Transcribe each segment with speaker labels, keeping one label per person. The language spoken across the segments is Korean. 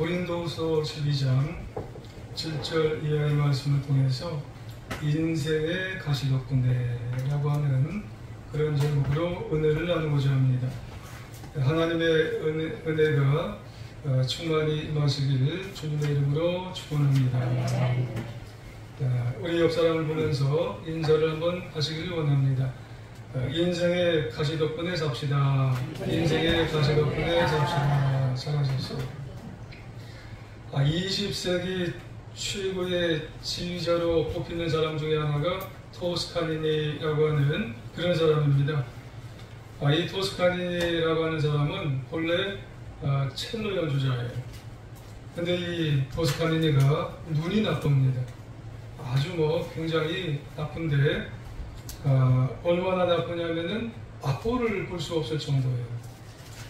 Speaker 1: 고린도후서 12장 7절 이하의 말씀을 통해서 인생의 가시덕분에라고 하는 그런 제목으로 은혜를 나누고자 합니다. 하나님의 은혜가 충만히 임하시기를 주님의 이름으로 축원합니다. 우리 옆 사람을 보면서 인사를 한번 하시기를 원합니다. 인생의 가시덕분에 삽시다. 인생의 가시덕분에 삽시다. 잘하셨어요. 20세기 최고의 지휘자로 꼽히는 사람 중에 하나가 토스카니니라고 하는 그런 사람입니다. 이 토스카니니라고 하는 사람은 본래 첼로 연주자예요. 근데 이 토스카니니가 눈이 나쁩니다. 아주 굉장히 나쁜데 얼마나 나쁘냐면은 악보를 볼 수 없을 정도예요.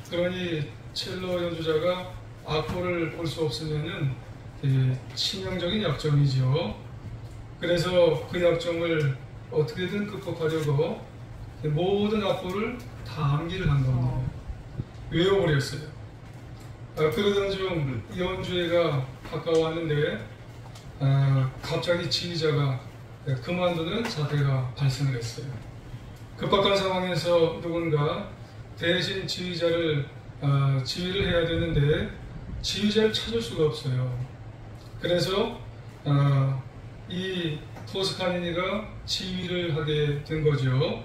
Speaker 1: 그러니 첼로 연주자가 악보를 볼 수 없으면은 치명적인 약점이죠. 그래서 그 약점을 어떻게든 극복하려고 모든 악보를 다 암기를 한 겁니다. 외워버렸어요. 그러던 중 연주회가 가까웠는데 갑자기 지휘자가 그만두는 사태가 발생을 했어요. 급박한 상황에서 누군가 대신 지휘자를 지휘를 해야 되는데 지휘자를 찾을 수가 없어요. 그래서 이 토스카니니가 지휘를 하게 된 거죠.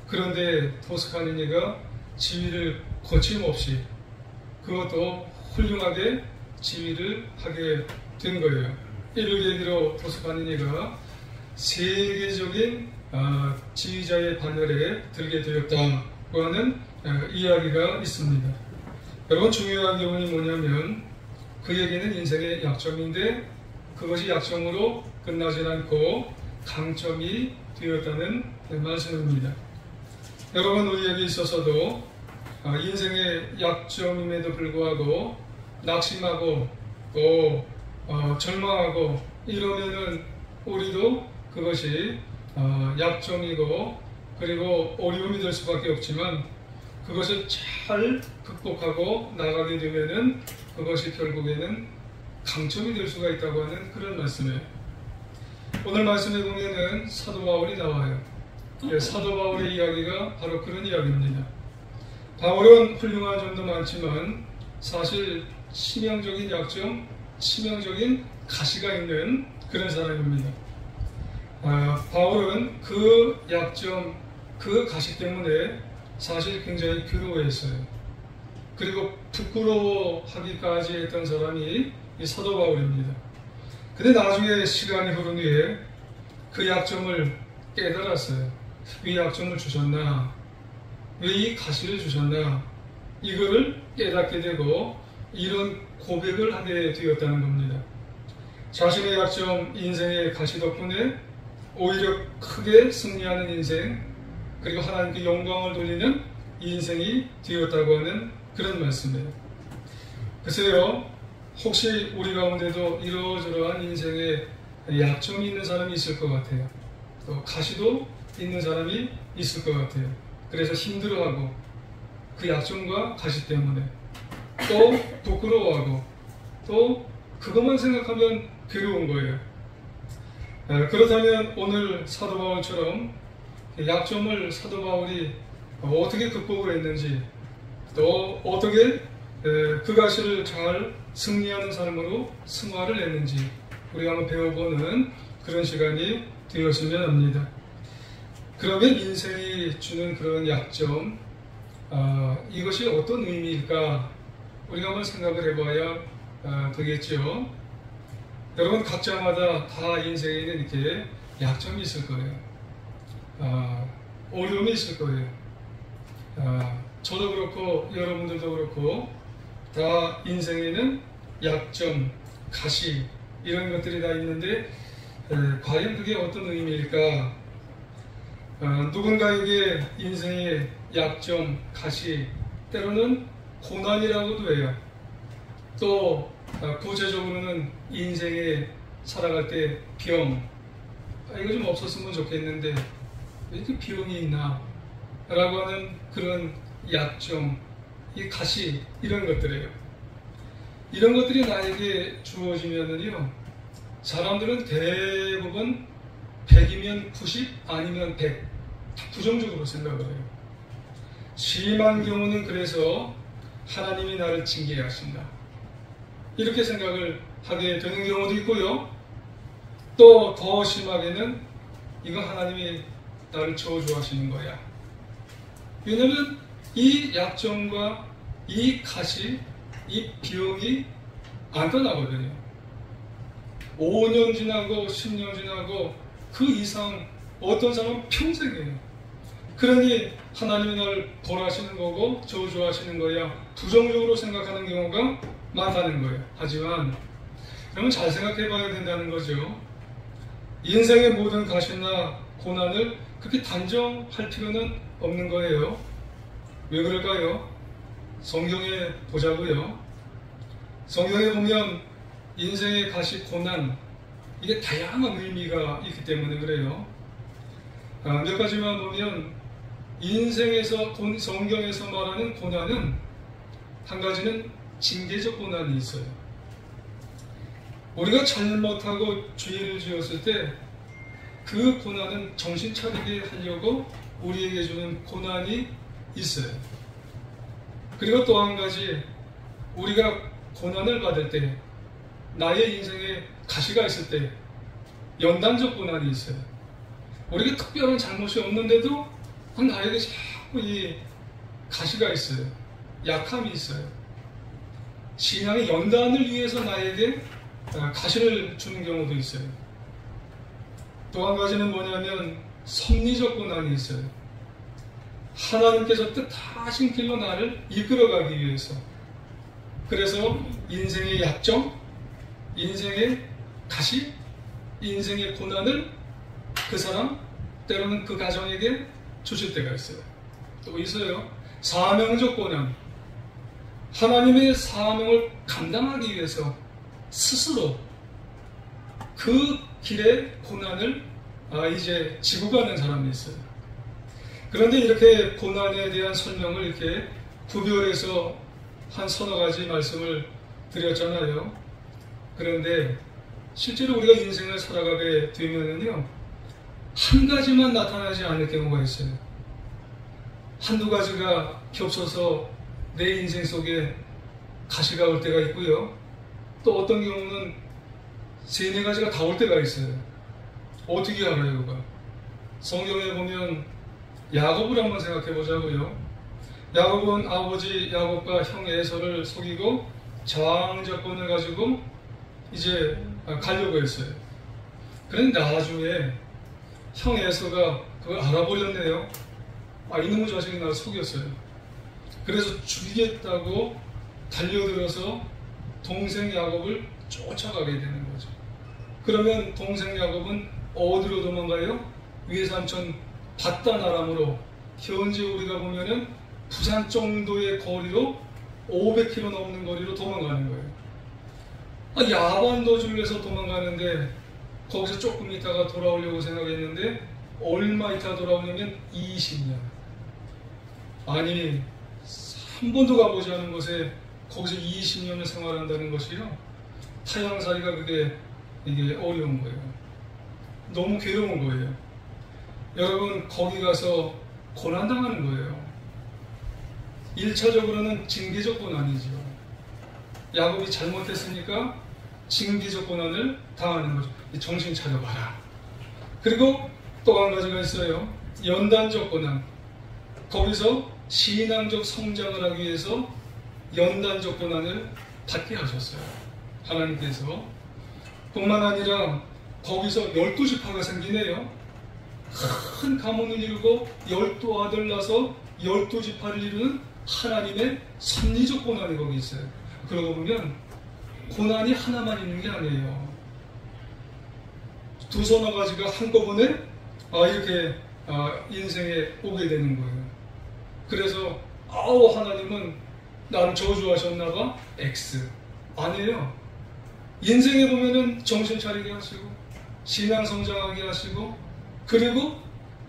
Speaker 1: 그런데 토스카니니가 지휘를 거침없이 그것도 훌륭하게 지휘를 하게 된 거예요. 이를 계기로 토스카니니가 세계적인 지휘자의 반열에 들게 되었다고 하는 이야기가 있습니다. 여러분, 중요한 교훈이 뭐냐면 그에게는 인생의 약점인데 그것이 약점으로 끝나지 않고 강점이 되었다는 말씀입니다. 여러분, 우리에게 있어서도 인생의 약점임에도 불구하고 낙심하고 또 절망하고 이러면은 우리도 그것이 약점이고 그리고 어려움이 될 수밖에 없지만 그것을 잘 극복하고 나가게 되면은 그것이 결국에는 강점이 될 수가 있다고 하는 그런 말씀이에요. 오늘 말씀에 보면은 사도 바울이 나와요. 사도 바울의 이야기가 바로 그런 이야기입니다. 바울은 훌륭한 점도 많지만 사실 치명적인 약점, 치명적인 가시가 있는 그런 사람입니다. 바울은 그 약점, 그 가시 때문에 사실 굉장히 괴로워했어요. 그리고 부끄러워하기까지 했던 사람이 이 사도 바울입니다. 근데 나중에 시간이 흐른 후에 그 약점을 깨달았어요. 왜 약점을 주셨나? 왜 이 가시를 주셨나? 이거를 깨닫게 되고 이런 고백을 하게 되었다는 겁니다. 자신의 약점, 인생의 가시 덕분에 오히려 크게 승리하는 인생, 그리고 하나님께 영광을 돌리는 인생이 되었다고 하는 그런 말씀이에요. 글쎄요, 혹시 우리 가운데도 이러저러한 인생에 약점이 있는 사람이 있을 것 같아요. 또 가시도 있는 사람이 있을 것 같아요. 그래서 힘들어하고 그 약점과 가시 때문에 또 부끄러워하고 또 그것만 생각하면 괴로운 거예요. 그렇다면 오늘 사도 바울처럼 약점을 사도 바울이 어떻게 극복을 했는지 또 어떻게 그 가시를 잘 승리하는 삶으로 승화를 했는지 우리가 한번 배워보는 그런 시간이 되었으면 합니다. 그러면 인생이 주는 그런 약점, 이것이 어떤 의미일까 우리가 한번 생각을 해봐야 되겠죠. 여러분, 각자마다 다 인생에는 이렇게 약점이 있을 거예요. 어려움이 있을 거예요. 저도 그렇고 여러분들도 그렇고 다 인생에는 약점, 가시 이런 것들이 다 있는데 과연 그게 어떤 의미일까? 누군가에게 인생의 약점, 가시 때로는 고난이라고도 해요. 또 구체적으로는 인생에 살아갈 때 병, 이거 좀 없었으면 좋겠는데 왜 이렇게 병이 있나? 라고 하는 그런 약점, 이 가시 이런 것들이에요. 이런 것들이 나에게 주어지면은요, 사람들은 대부분 100이면 90, 아니면 100, 부정적으로 생각을 해요. 심한 경우는 그래서 하나님이 나를 징계하신다, 이렇게 생각을 하게 되는 경우도 있고요. 또 더 심하게는 이거 하나님이 나를 저주하시는 거야. 왜냐하면 이 약점과 이 가시, 이 병이 안 떠나거든요. 5년 지나고 10년 지나고 그 이상 어떤 사람은 평생이에요. 그러니 하나님이 나를 벌하시는 거고 저주하시는 거야, 부정적으로 생각하는 경우가 많다는 거예요. 하지만 여러분 잘 생각해 봐야 된다는 거죠. 인생의 모든 가시나 고난을 그렇게 단정할 필요는 없는 거예요. 왜 그럴까요? 성경에 보자고요. 성경에 보면 인생의 가시, 고난, 이게 다양한 의미가 있기 때문에 그래요. 몇 가지만 보면 인생에서, 성경에서 말하는 고난은 한 가지는 징계적 고난이 있어요. 우리가 잘못하고 죄를 지었을 때 그 고난은 정신 차리게 하려고 우리에게 주는 고난이 있어요. 그리고 또 한 가지, 우리가 고난을 받을 때, 나의 인생에 가시가 있을 때 연단적 고난이 있어요. 우리가 특별한 잘못이 없는데도 나에게 자꾸 이 가시가 있어요. 약함이 있어요. 신앙의 연단을 위해서 나에게 가시를 주는 경우도 있어요. 또 한 가지는 뭐냐면 섭리적 고난이 있어요. 하나님께서 뜻하신 길로 나를 이끌어가기 위해서. 그래서 인생의 약점, 인생의 가시, 인생의 고난을 그 사람, 때로는 그 가정에게 주실 때가 있어요. 또 있어요. 사명적 고난. 하나님의 사명을 감당하기 위해서 스스로 그 길의 고난을 이제 지고 가는 사람이 있어요. 그런데 이렇게 고난에 대한 설명을 이렇게 구별해서 한 서너 가지 말씀을 드렸잖아요. 그런데 실제로 우리가 인생을 살아가게 되면은요, 한 가지만 나타나지 않을 경우가 있어요. 한두 가지가 겹쳐서 내 인생 속에 가시가 올 때가 있고요. 또 어떤 경우는 세네 가지가 다 올 때가 있어요. 어떻게 알아요, 그가? 성경에 보면 야곱을 한번 생각해 보자고요. 야곱은 아버지 야곱과 형 에서를 속이고 장자권을 가지고 이제 가려고 했어요. 그런데 나중에 형 에서가 그걸 알아버렸네요. 이놈의 자식이 나를 속였어요. 그래서 죽이겠다고 달려들어서 동생 야곱을 쫓아가게 되는 거죠. 그러면 동생 야곱은 어디로 도망가요? 외삼촌 밧단아람으로, 현재 우리가 보면은 부산 정도의 거리로 500km 넘는 거리로 도망가는 거예요. 야반도주를 해서 도망가는데 거기서 조금 있다가 돌아오려고 생각했는데 얼마 있다 돌아오냐면 20년. 아니, 한 번도 가보지 않은 곳에 거기서 20년을 생활한다는 것이요, 타향살이가 이게 어려운 거예요. 너무 괴로운 거예요. 여러분, 거기 가서 고난당하는 거예요. 1차적으로는 징계적 고난이죠. 야곱이 잘못했으니까 징계적 고난을 당하는 거죠. 정신 차려봐라. 그리고 또 한 가지가 있어요. 연단적 고난. 거기서 신앙적 성장을 하기 위해서 연단적 고난을 받게 하셨어요. 하나님께서. 뿐만 아니라 거기서 12지파가 생기네요. 큰 가문을 이루고 12아들 낳아서 12지파를 이루는 하나님의 섭리적 고난이 거기 있어요. 그러고 보면 고난이 하나만 있는 게 아니에요. 두서너 가지가 한꺼번에 이렇게 인생에 오게 되는 거예요. 그래서 하나님은 나를 저주하셨나봐? X. 아니에요. 인생에 보면은 정신 차리게 하시고 신앙 성장하게 하시고 그리고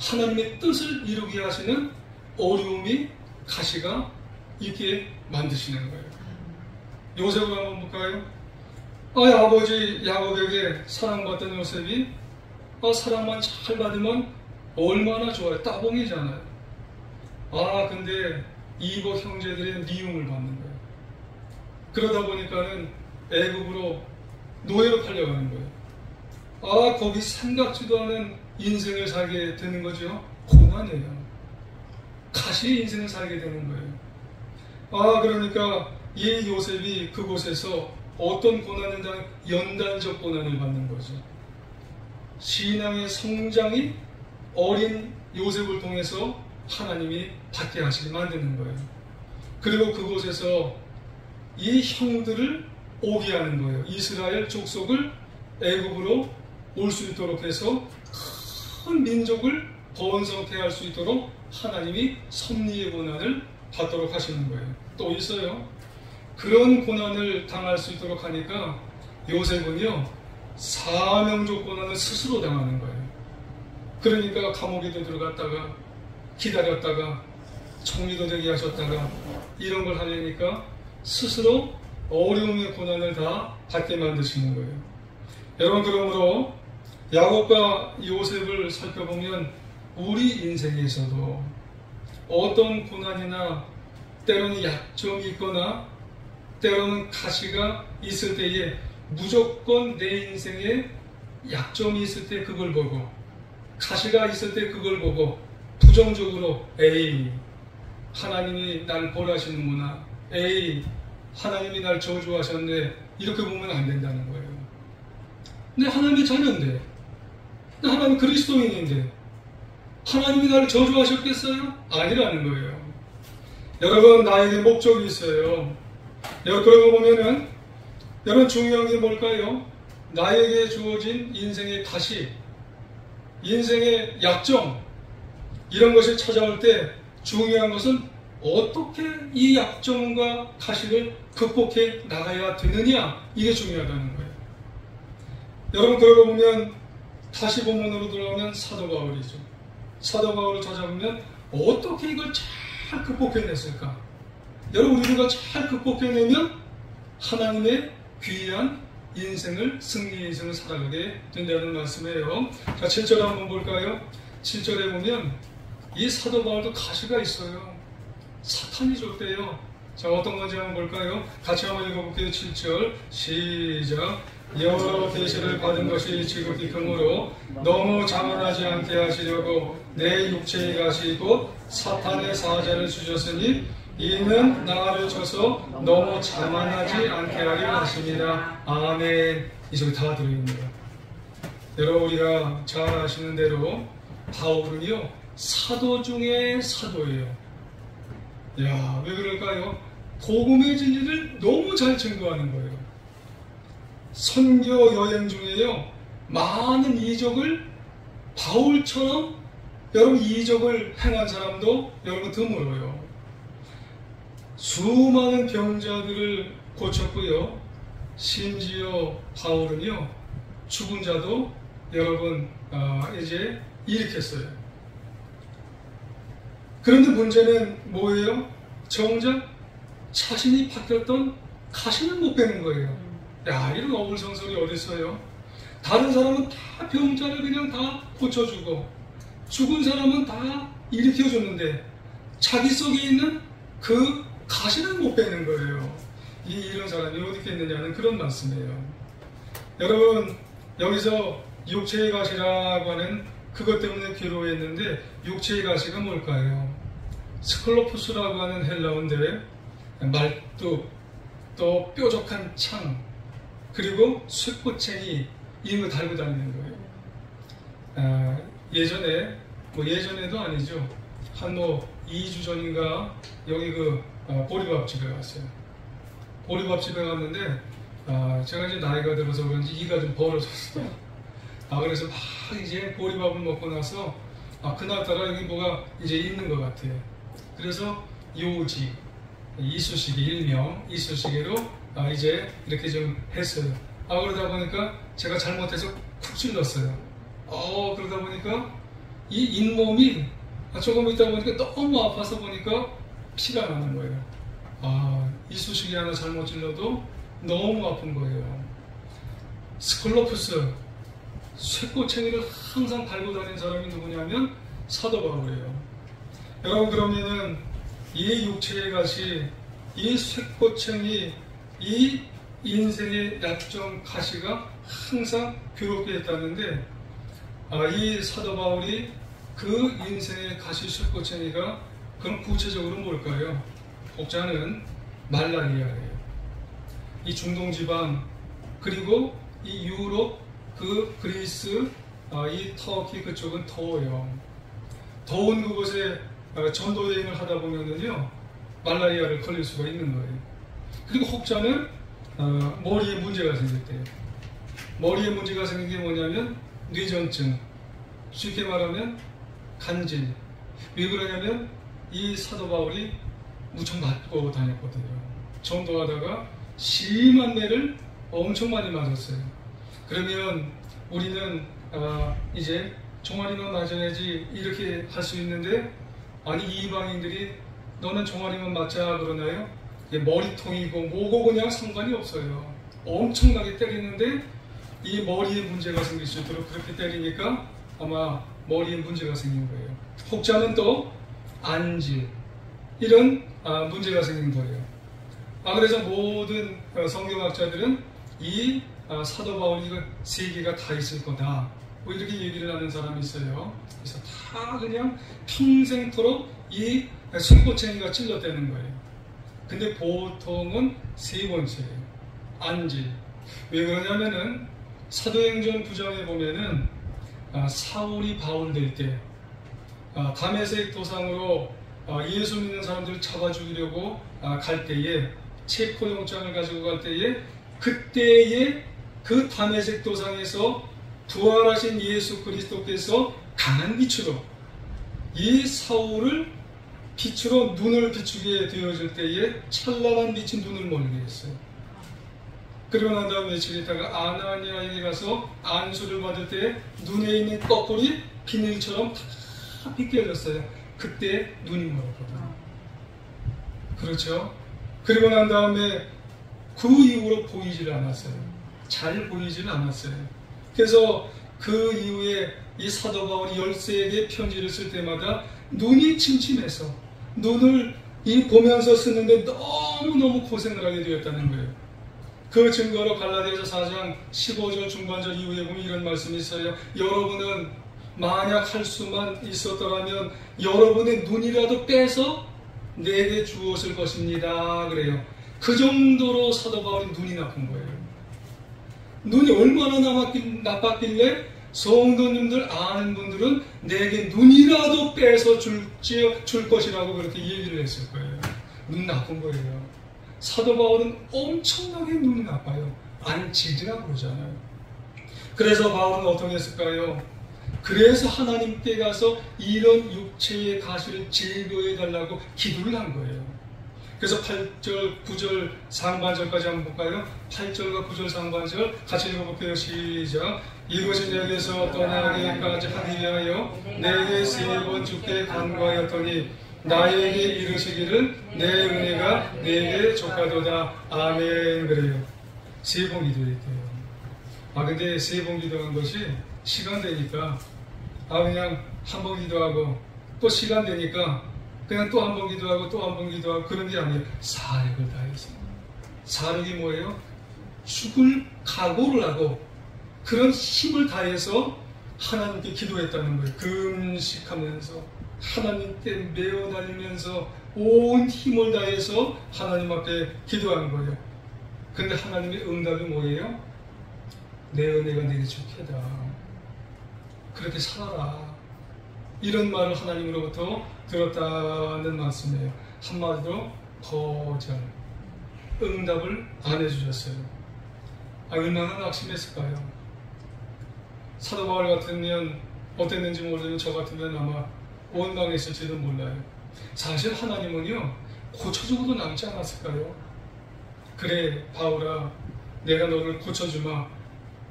Speaker 1: 하나님의 뜻을 이루게 하시는 어려움이, 가시가 있게 만드시는 거예요. 요셉을 한번 볼까요? 아버지 야곱에게 사랑받던 요셉이 사랑만 잘 받으면 얼마나 좋아요. 따봉이잖아요. 근데 이복 형제들의 미움을 받는 거예요. 그러다 보니까는 애굽으로 노예로 팔려가는 거예요. 거기 생각지도 않은 인생을 살게 되는 거죠. 고난이에요. 가시의 인생을 살게 되는 거예요. 그러니까 이 요셉이 그곳에서 어떤 고난을 당해 연단적 고난을 받는 거죠. 신앙의 성장이 어린 요셉을 통해서 하나님이 받게 하시게 만드는 거예요. 그리고 그곳에서 이 형들을 오게 하는 거예요. 이스라엘 족속을 애굽으로 올 수 있도록 해서 큰 민족을 번성케 할 수 있도록 하나님이 섭리의 고난을 받도록 하시는 거예요. 또 있어요. 그런 고난을 당할 수 있도록 하니까 요셉은요, 사명적 고난을 스스로 당하는 거예요. 그러니까 감옥에도 들어갔다가 기다렸다가 총리도 되게 하셨다가 이런 걸 하려니까 스스로 어려움의 고난을 다 받게 만드시는 거예요. 여러분, 그러므로 야곱과 요셉을 살펴보면 우리 인생에서도 어떤 고난이나 때로는 약점이 있거나 때로는 가시가 있을 때에 무조건 내 인생에 약점이 있을 때 그걸 보고 가시가 있을 때 그걸 보고 부정적으로 하나님이 날 벌하시는구나, 하나님이 날 저주하셨네, 이렇게 보면 안 된다는 거예요. 근데 하나님의 자녀인데, 하나님 그리스도인인데 하나님이 나를 저주하셨겠어요? 아니라는 거예요. 여러분, 나에게 목적이 있어요. 그러고 보면은 여러분, 중요한 게 뭘까요? 나에게 주어진 인생의 가시, 인생의 약점, 이런 것이 찾아올 때 중요한 것은 어떻게 이 약점과 가시를 극복해 나가야 되느냐, 이게 중요하다는 거예요. 여러분, 그러고 보면 다시 본문으로 돌아오면 사도 바울이죠. 사도 바울을 찾아보면 어떻게 이걸 잘 극복해냈을까? 여러분, 우리가 잘 극복해내면 하나님의 귀한 인생을, 승리의 인생을 살아가게 된다는 말씀이에요. 자, 7절 한번 볼까요? 7절에 보면 이 사도 바울도 가시가 있어요. 사탄이 줬대요. 자, 어떤 건지 한번 볼까요? 같이 한번 읽어볼게요. 7절 시작. 여러 계시를 받은 것이 지극히 크므로 너무 자만하지 않게 하시려고 내 육체의 가시 곧 사탄의 사자를 주셨으니 이는 나를 쳐서 너무 자만하지 않게 하려 하십니다. 아멘. 이 소리 다 들어있네요. 여러분, 우리가 잘 아시는 대로 바울은요, 사도 중에 사도예요. 왜 그럴까요? 복음의 진리를 너무 잘 증거하는 거예요. 선교 여행 중에요, 많은 이적을 바울처럼 여러분 이적을 행한 사람도 여러분 드물어요. 수많은 병자들을 고쳤고요. 심지어 바울은요, 죽은 자도 여러분 이제 일으켰어요. 그런데 문제는 뭐예요? 정작 자신이 바뀌었던 가시는 못 빼는 거예요. 이런 어불성설이 어디 있어요? 다른 사람은 다 병자를 그냥 다 고쳐주고 죽은 사람은 다 일으켜줬는데 자기 속에 있는 그 가시는 못 빼는 거예요. 이런 사람이 어디 있겠느냐는 그런 말씀이에요. 여러분, 여기서 육체의 가시라고 하는 그것 때문에 괴로워했는데 육체의 가시가 뭘까요? 스클로푸스라고 하는 헬라어인데 말뚝, 또 뾰족한 창, 그리고 쇠꼬챙이, 이런 거 달고 다니는 거예요. 예전에도 아니죠. 한 2주 전인가 여기 보리밥집에 갔어요. 보리밥집에 갔는데 제가 이제 나이가 들어서 그런지 이가 좀 벌어졌어요. 그래서 막 이제 보리밥을 먹고 나서 그날따라 여기 뭐가 이제 있는 것 같아요. 그래서 요지, 이쑤시개, 일명 이쑤시개로 이제 이렇게 좀 했어요. 그러다 보니까 제가 잘못해서 쿡 찔렀어요. 그러다 보니까 이 잇몸이 조금 있다 보니까 너무 아파서 보니까 피가 나는 거예요. 이쑤시개 하나 잘못 찔러도 너무 아픈 거예요. 스콜로푸스, 쇠꼬챙이를 항상 달고 다니는 사람이 누구냐면 사도 바울이에요. 여러분, 그러면은 이 육체의 가시, 이 쇠꼬챙이, 이 인생의 약점 가시가 항상 괴롭게 했다는데, 이 사도 바울이 그 인생의 가시 쇠꼬챙이가 그럼 구체적으로 뭘까요? 혹자는 말라리아예요. 이 중동 지방, 그리고 이 유럽, 그 그리스, 이 터키 그쪽은 더워요. 더운 그곳에 전도 여행을 하다 보면은요, 말라리아를 걸릴 수가 있는 거예요. 그리고 혹자는 머리에 문제가 생길 때요. 머리에 문제가 생긴 게 뭐냐면 뇌전증, 쉽게 말하면 간질. 왜 그러냐면 이 사도 바울이 무척 맞고 다녔거든요. 전도하다가 심한 매를 엄청 많이 맞았어요. 그러면 우리는 이제 종아리만 맞아야지 이렇게 할 수 있는데, 아니 이방인들이 너는 종아리만 맞자 그러나요? 머리통이고 뭐고 그냥 상관이 없어요. 엄청나게 때리는데 이 머리에 문제가 생길 수 있도록 그렇게 때리니까 아마 머리에 문제가 생긴 거예요. 혹자는 또 안질, 이런 문제가 생긴 거예요. 그래서 모든 성경학자들은 이 사도 바울이 세 개가 다 있을 거다, 뭐 이렇게 얘기를 하는 사람이 있어요. 그래서 다 그냥 평생토록 이 쇠꼬챙이가 찔렀다는 거예요. 근데 보통은 세 번째예요. 안질. 왜 그러냐면은 사도행전 9장에 보면은 사울이 바울 될 때 다메섹 도상으로 예수 믿는 사람들을 잡아 죽이려고 갈 때에, 체포영장을 가지고 갈 때에, 그때에 그 다메섹 도상에서 부활하신 예수 그리스도께서 강한 빛으로 이 사울을 빛으로 눈을 비추게 되어질 때에 찬란한 빛이 눈을 멀게 했어요. 그러고 난 다음 며칠 있다가 아나니아에게 가서 안수를 받을 때 눈에 있는 꺼풀이 비닐처럼 다 빗겨졌어요. 그때 눈이 멀었거든요. 그렇죠? 그리고 난 다음에 그 이후로 보이질 않았어요. 잘 보이질 않았어요. 그래서 그 이후에 이 사도 바울이 13개의 편지를 쓸 때마다 눈이 침침해서 눈을 보면서 쓰는데 너무너무 고생을 하게 되었다는 거예요. 그 증거로 갈라디아서 4장 15절 중반절 이후에 보면 이런 말씀이 있어요. 여러분은 만약 할 수만 있었더라면 여러분의 눈이라도 빼서 내게 주었을 것입니다. 그래요. 그 정도로 사도 바울이 눈이 나쁜 거예요. 눈이 얼마나 나빴길래 성도님들 아는 분들은 내게 눈이라도 빼서 줄 것이라고 그렇게 얘기를 했을 거예요. 눈 나쁜 거예요. 사도 바울은 엄청나게 눈이 나빠요. 안질이라고 그러잖아요. 그래서 바울은 어떻게 했을까요? 그래서 하나님께 가서 이런 육체의 가시를 제거해 달라고 기도를 한 거예요. 그래서 8절, 9절 상반절까지 한번 볼까요? 8절과 9절 상반절 같이 읽어볼게요. 시작. 이것이 내게서 떠나기까지 하기 위하여 내게 3번 주께 간구하였더니 나에게 이르시기를 내 은혜가 내게 족하도다. 아멘. 그래요. 3번 기도했대요. 근데 3번 기도한 것이 시간 되니까 그냥 한 번 기도하고 또 시간 되니까 그냥 또 한 번 기도하고 또 한 번 기도하고 그런 게 아니에요. 사력을 다해서. 사력이 뭐예요? 죽을 각오를 하고 그런 힘을 다해서 하나님께 기도했다는 거예요. 금식하면서 하나님께 매어 달리면서 온 힘을 다해서 하나님 앞에 기도한 거예요. 그런데 하나님의 응답이 뭐예요? 내 은혜가 내게 족하다. 그렇게 살아라. 이런 말을 하나님으로부터 들었다는 말씀이에요. 한마디로 거절. 응답을 안 해주셨어요. 얼마나 낙심했을까요? 사도 바울 같으면 어땠는지 모르지만 저 같으면 아마 원망했을지도 몰라요. 사실 하나님은요 고쳐주고도 남지 않았을까요? 그래 바울아 내가 너를 고쳐주마.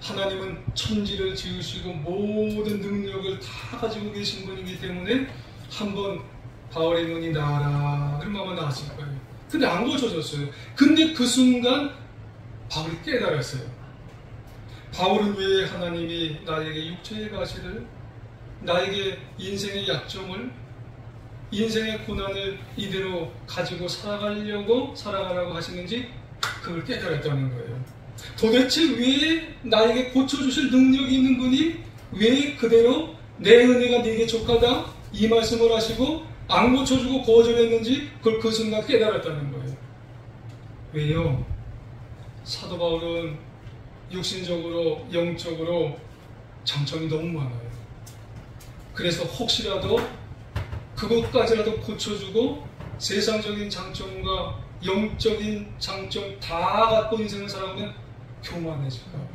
Speaker 1: 하나님은 천지를 지으시고 모든 능력을 다 가지고 계신 분이기 때문에 한번 바울의 눈이 나아라 그러면 아마 나았을 거예요. 근데 안 고쳐졌어요. 근데 그 순간 바울이 깨달았어요. 바울은 왜 하나님이 나에게 육체의 가시를, 나에게 인생의 약점을, 인생의 고난을 이대로 가지고 살아가라고 하시는지 그걸 깨달았다는 거예요. 도대체 왜 나에게 고쳐주실 능력이 있는 분이 왜 그대로 내 은혜가 네게 족하다 이 말씀을 하시고 안 고쳐주고 거절했는지 그걸 그 순간 깨달았다는 거예요. 왜요? 사도 바울은 육신적으로 영적으로 장점이 너무 많아요. 그래서 혹시라도 그것까지라도 고쳐주고 세상적인 장점과 영적인 장점 다 갖고 인생을 살아가면 교만해질까봐,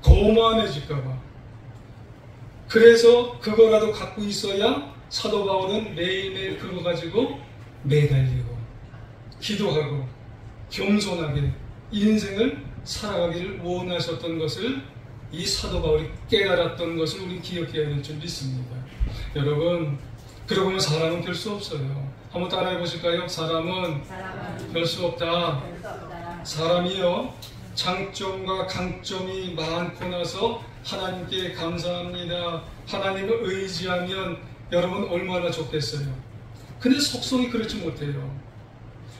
Speaker 1: 거만해질까봐. 그래서 그거라도 갖고 있어야 사도 바울은 매일매일 그거 가지고 매달리고 기도하고 겸손하게 인생을 살아가기를 원하셨던 것을 이 사도 바울이 깨달았던 것을 우리 기억해야 될 줄 믿습니다. 여러분, 그러고 보면 사람은 별 수 없어요. 한번 따라해 보실까요? 사람은 별 수 없다. 사람이요, 장점과 강점이 많고 나서 하나님께 감사합니다, 하나님을 의지하면 여러분 얼마나 좋겠어요. 근데 속성이 그렇지 못해요.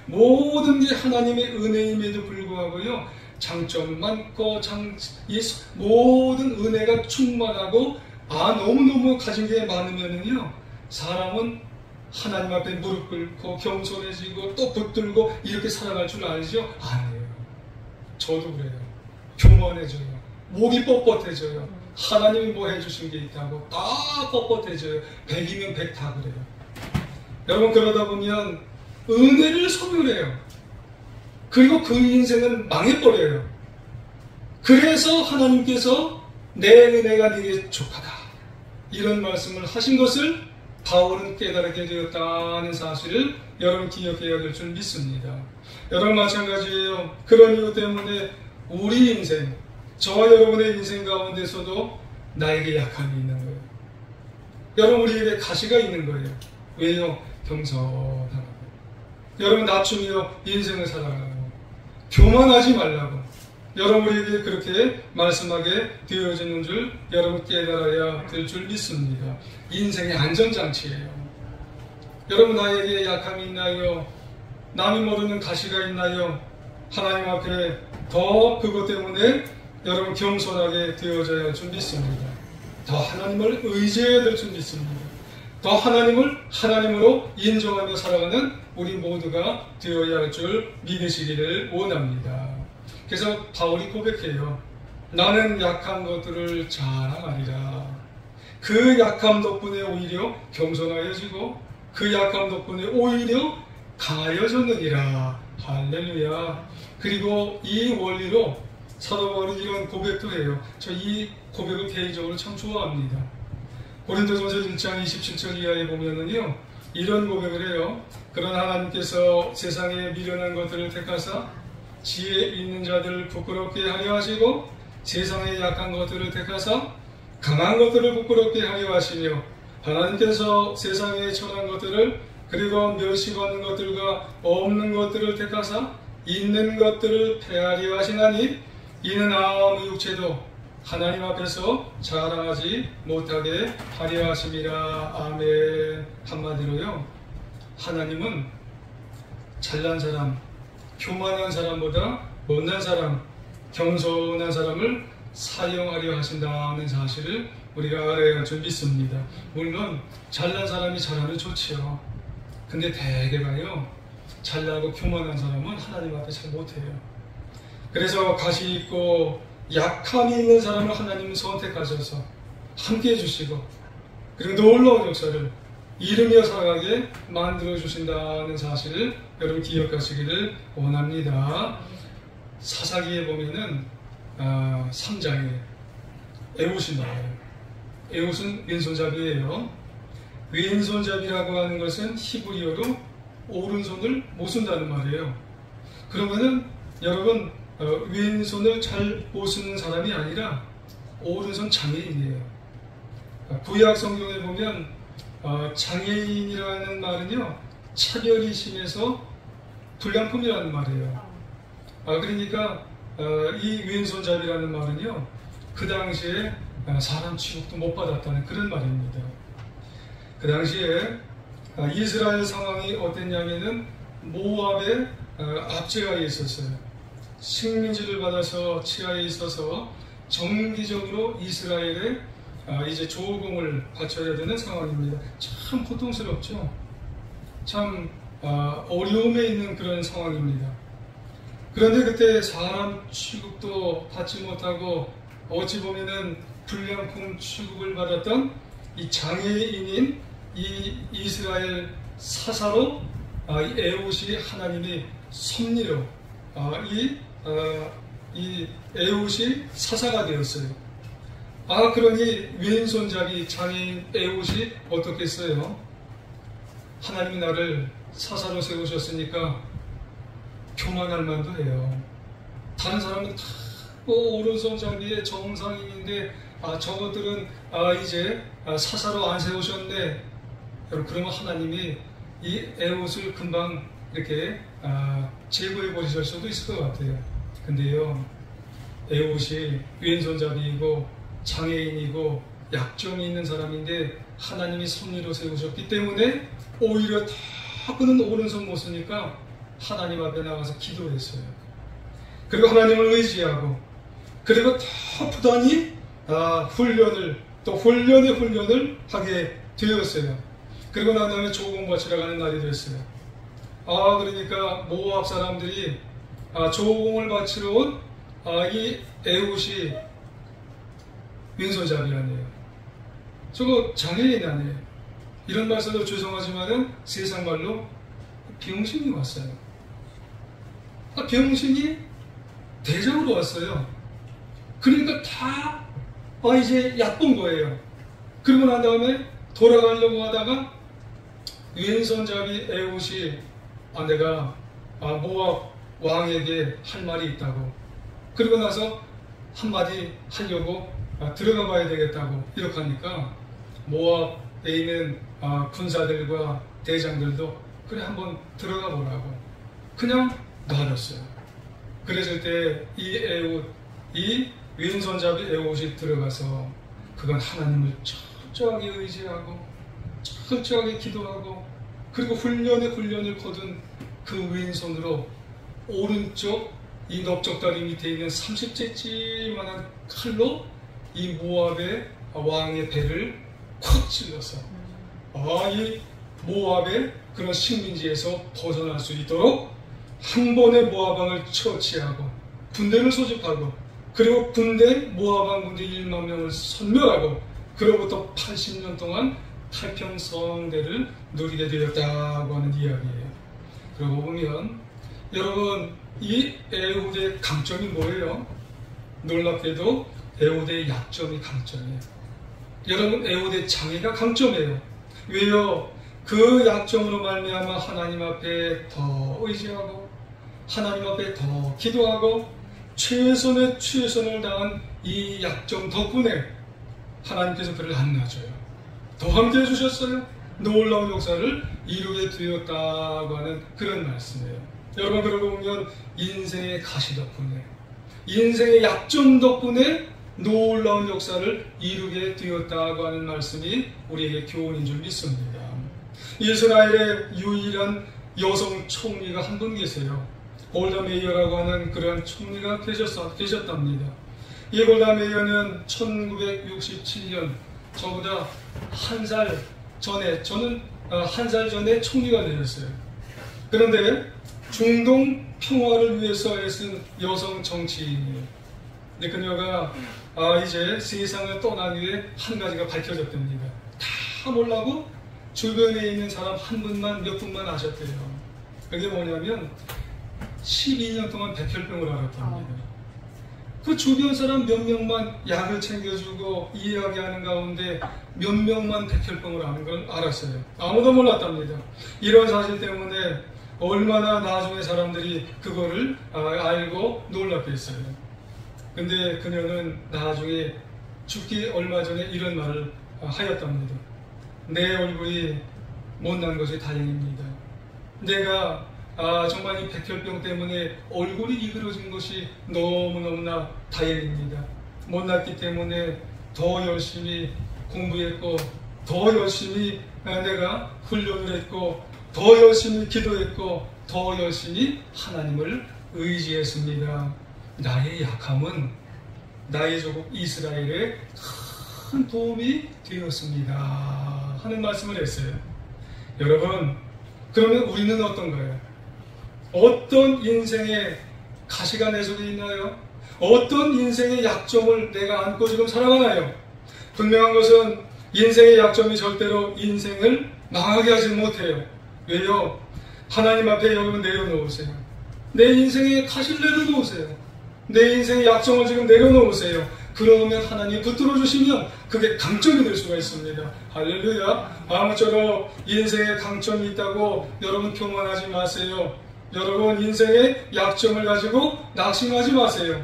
Speaker 1: 모든 게 하나님의 은혜임에도 불구하고요, 장점 많고 모든 은혜가 충만하고 너무너무 가진 게 많으면은요, 사람은 하나님 앞에 무릎 꿇고 겸손해지고 또 붙들고 이렇게 살아갈 줄 알죠? 아니에요. 저도 그래요. 교만해져요. 목이 뻣뻣해져요. 하나님이 뭐 해주신 게 있다고 다 뻣뻣해져요. 100이면 100 다 그래요. 여러분, 그러다 보면 은혜를 소멸해요. 그리고 그 인생은 망해버려요. 그래서 하나님께서 내 은혜가 네게 족하다 이런 말씀을 하신 것을 바울은 깨달게 되었다는 사실을 여러분 기억해야 될 줄 믿습니다. 여러분 마찬가지예요. 그런 이유 때문에 우리 인생, 저와 여러분의 인생 가운데서도 나에게 약함이 있는 거예요. 여러분, 우리에게 가시가 있는 거예요. 왜요? 겸손하라고. 여러분, 낮춤이요, 인생을 살아가라고. 교만하지 말라고. 여러분, 우리에게 그렇게 말씀하게 되어지는 줄 여러분 깨달아야 될 줄 믿습니다. 인생의 안전장치예요. 여러분, 나에게 약함이 있나요? 남이 모르는 가시가 있나요? 하나님 앞에 더 그것 때문에 여러분 겸손하게 되어져야 할 줄 믿습니다. 더 하나님을 의지해야 될 줄 믿습니다. 더 하나님을 하나님으로 인정하며 살아가는 우리 모두가 되어야 할 줄 믿으시기를 원합니다. 그래서 바울이 고백해요. 나는 약한 것들을 자랑하리라. 그 약함 덕분에 오히려 겸손하여지고 그 약함 덕분에 오히려 강하여졌느니라. 할렐루야. 그리고 이 원리로 사도 바울은 이런 고백도 해요. 저 이 고백을 개인적으로 참 좋아합니다. 고린도전서 1장 27절 이하에 보면은요, 이런 고백을 해요. 그러나 하나님께서 세상에 미련한 것들을 택하사 지혜 있는 자들을 부끄럽게 하려 하시고 세상에 약한 것들을 택하사 강한 것들을 부끄럽게 하려 하시며 하나님께서 세상에 천한 것들을 그리고 멸시받는 것들과 없는 것들을 택하사 있는 것들을 패하려 하시나니 이는 아무 육체도 하나님 앞에서 자랑하지 못하게 하려 하심이라. 아멘. 한마디로요, 하나님은 잘난 사람, 교만한 사람보다 못난 사람, 겸손한 사람을 사용하려 하신다는 사실을 우리가 알아야 할 줄 믿습니다. 물론 잘난 사람이 잘하면 좋지요. 근데 대개가요, 잘나고 교만한 사람은 하나님 앞에 잘 못해요. 그래서 가시 있고 약함이 있는 사람을 하나님은 선택하셔서 함께 해주시고 그리고 놀라운 역사를 이루며 살아가게 만들어주신다는 사실을 여러분 기억하시기를 원합니다. 사사기에 보면은 3장에 에훗이 나와요. 에훗은 왼손잡이에요. 왼손잡이라고 하는 것은 히브리어로 오른손을 못 쓴다는 말이에요. 그러면은 여러분, 왼손을 잘 못 쓰는 사람이 아니라 오른손 장애인이에요. 구약 성경에 보면 장애인이라는 말은요, 차별이 심해서 불량품이라는 말이에요. 그러니까 이 왼손잡이라는 말은요, 그 당시에 사람 취급도 못 받았다는 그런 말입니다. 그 당시에 이스라엘 상황이 어땠냐면은 모압의 압제하에 있었어요. 식민지를 받아서 치하에 있어서 정기적으로 이스라엘에 이제 조공을 바쳐야 되는 상황입니다. 참 고통스럽죠. 참 어려움에 있는 그런 상황입니다. 그런데 그때 사람 취급도 받지 못하고 어찌 보면은 불량품 취급을 받았던 이 장애인인 이 이스라엘 사사로 이 에훗이 하나님이 섭리로 이 에훗이 사사가 되었어요. 그러니 왼손잡이 장애인 에훗이 어떻겠어요? 하나님이 나를 사사로 세우셨으니까 교만할 만도 해요. 다른 사람은 다 오른손잡이의 정상인인데 저것들은 이제 사사로 안 세우셨네. 여러분, 그러면 하나님이 이 에훗을 금방 이렇게 제거해 버리실 수도 있을 것 같아요. 근데요, 에훗이 왼손잡이이고 장애인이고 약점이 있는 사람인데 하나님이 섭리로 세우셨기 때문에 오히려 다 그는 오른손 못 쓰니까 하나님 앞에 나가서 기도했어요. 그리고 하나님을 의지하고, 그리고 더 부단히 훈련을 하게 되었어요. 그리고 난 다음에 조공 바치러 가는 날이 됐어요. 그러니까 모압 사람들이 조공을 바치러 온 이 에훗이 왼손잡이 아니에요. 저거 장애인 아니에요. 이런 말 써도 죄송하지만은 세상 말로 병신이 왔어요. 병신이 대장으로 왔어요. 그러니까 다 이제 얕본 거예요. 그러고 난 다음에 돌아가려고 하다가 왼손잡이 에훗이 내가 모압 왕에게 할 말이 있다고, 그리고 나서 한마디 하려고 들어가 봐야 되겠다고 이렇게 하니까 모압에 있는 군사들과 대장들도 그래 한번 들어가 보라고 그냥 놔뒀어요. 그랬을 때 이 에훗, 이 왼손잡이 에훗이 들어가서 그건 하나님을 철저하게 의지하고 철저하게 기도하고, 그리고 훈련을 거둔 그 왼손으로 오른쪽 이 넓적다리 밑에 있는 30cm만한 칼로 이 모압의 왕의 배를 콱 찔러서 이 모압의 그런 식민지에서 벗어날 수 있도록 한 번에 모압 왕을 처치하고 군대를 소집하고, 그리고 모압 왕 군대 1만 명을 섬멸하고, 그로부터 80년 동안太평성대를 누리게 되었다고 하는 이야기예요. 그러고 보면 여러분, 이 에훗의 강점이 뭐예요? 놀랍게도 에훗의 약점이 강점이에요. 여러분, 에훗의 장애가 강점이에요. 왜요? 그 약점으로 말미암아 하나님 앞에 더 의지하고 하나님 앞에 더 기도하고 최선의 최선을 다한 이 약점 덕분에 하나님께서 그를 안 놔줘요. 더 함께 해주셨어요. 놀라운 역사를 이루게 되었다고 하는 그런 말씀이에요. 여러분, 그러고 보면 인생의 가시 덕분에, 인생의 약점 덕분에 놀라운 역사를 이루게 되었다고 하는 말씀이 우리에게 교훈인 줄 믿습니다. 이스라엘의 유일한 여성 총리가 한 분 계세요. 골다 메이어라고 하는 그런 총리가 계셨답니다. 이 골다 메이어는 1967년, 저보다 한 살 전에, 저는 한 살 전에 총리가 되었어요. 그런데 중동 평화를 위해서 애쓴 여성 정치인이에요. 근데 그녀가 이제 세상을 떠난 후에 한 가지가 밝혀졌답니다. 다 몰라고 주변에 있는 사람 몇 분만 아셨대요. 그게 뭐냐면 12년 동안 백혈병을 앓았답니다. 그 주변 사람 몇 명만 약을 챙겨주고 이야기하는 가운데 몇 명만 백혈병을 앓는 걸 알았어요. 아무도 몰랐답니다. 이런 사실 때문에 얼마나 나중에 사람들이 그거를 알고 놀랐겠어요. 근데 그녀는 나중에 죽기 얼마 전에 이런 말을 하였답니다. 내 얼굴이 못난 것이 다행입니다. 내가 정말 이 백혈병 때문에 얼굴이 이그러진 것이 너무너무나 다행입니다. 못났기 때문에 더 열심히 공부했고, 더 열심히 내가 훈련을 했고, 더 열심히 기도했고, 더 열심히 하나님을 의지했습니다. 나의 약함은 나의 조국 이스라엘에 큰 도움이 되었습니다 하는 말씀을 했어요. 여러분, 그러면 우리는 어떤가요? 어떤 인생의 가시가 내 속에 있나요? 어떤 인생의 약점을 내가 안고 지금 살아가나요? 분명한 것은 인생의 약점이 절대로 인생을 망하게 하지 못해요. 왜요? 하나님 앞에 여러분 내려놓으세요. 내 인생의 가시를 내려놓으세요. 내 인생의 약점을 지금 내려놓으세요. 그러면 하나님이 붙들어 주시면 그게 강점이 될 수가 있습니다. 할렐루야. 아무쪼록 인생에 강점이 있다고 여러분 교만하지 마세요. 여러분 인생의 약점을 가지고 낙심하지 마세요.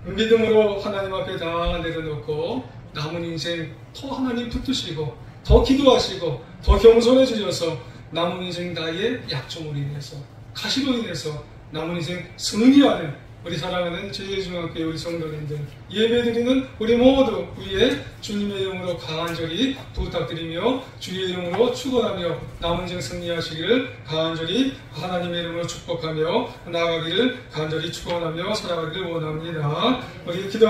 Speaker 1: 믿음으로 하나님 앞에 다 내려놓고 남은 인생 더 하나님 붙드시고 더 기도하시고 더 겸손해지셔서 남은 인생 나의 약점으로 인해서 가시로 인해서 남은 인생 승리하는 우리 사랑하는 제2중학교의 우리 성도님들, 예배드리는 우리 모두 위에 주님의 이름으로 간절히 부탁드리며 주의 이름으로 축원하며 남은 인생 승리하시기를 간절히 하나님의 이름으로 축복하며 나아가기를 간절히 축원하며 살아가기를 원합니다. 우리 기도